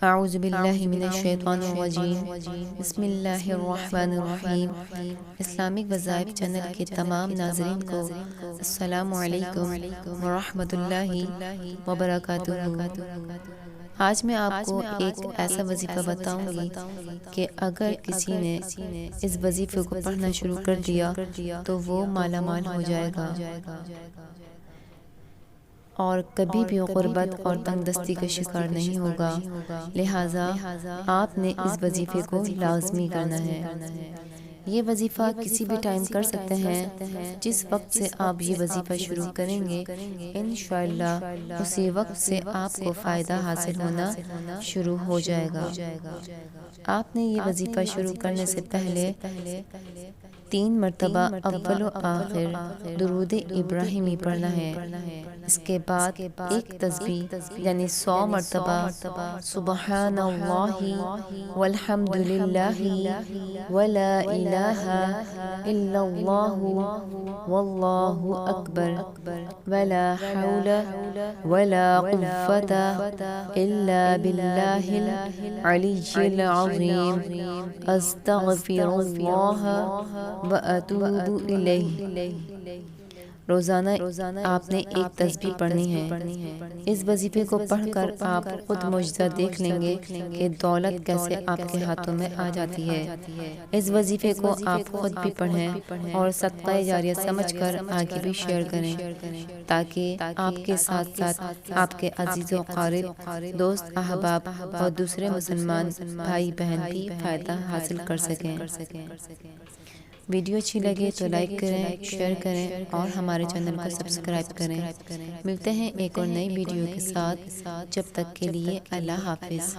اعوذ باللہ من الشیطان الرجیم بسم اللہ الرحمن الرحیم۔ اسلامک وظائف چینل کے تمام ناظرین کو السلام علیکم ورحمۃ اللہ وبرکاتہ۔ آج میں آپ کو ایک ایسا وظیفہ بتاؤں گی کہ اگر کسی نے اس وظیفے کو پڑھنا شروع کر دیا تو وہ مالا مال ہو جائے گا اور کبھی بھی غربت اور تنگ دستی کا شکار نہیں ہوگا۔ لہٰذا آپ نے اس وظیفے کو لازمی کرنا ہے۔ یہ وظیفہ کسی بھی ٹائم کر سکتے ہیں۔ جس وقت سے آپ یہ وظیفہ شروع کریں گے انشاءاللہ اسی وقت سے آپ کو فائدہ حاصل ہونا شروع ہو جائے گا۔ آپ نے یہ وظیفہ شروع کرنے سے پہلے 3 مرتبہ اول و آخر درود ابراہیمی پڑھنا ہے۔ اس کے بعد ایک تسبیح یعنی 100 مرتبہ سبحان اللہ والحمد للہ ولا الہ الا اللہ واللہ اکبر ولا حول ولا قوة الا باللہ العلی العظیم استغفر اللہ واتوب الیہ۔ روزانہ آپ نے ایک تسبیح پڑھنی ہے۔ اس وظیفے کو پڑھ کر آپ خود معجزہ دیکھ لیں گے کہ دولت کیسے آپ کے ہاتھوں میں آ جاتی ہے۔ اس وظیفے کو آپ خود بھی پڑھیں اور صدقہ جاریہ سمجھ کر آگے بھی شیئر کریں تاکہ آپ کے ساتھ ساتھ آپ کے عزیز و قریب دوست احباب اور دوسرے مسلمان بھائی بہن بھی فائدہ حاصل کر سکیں۔ ویڈیو اچھی لگے تو لائک کریں، شیئر کریں اور ہمارے چینل کو سبسکرائب کریں۔ ملتے ہیں ایک اور نئی ویڈیو کے ساتھ، جب تک کے لیے اللہ حافظ۔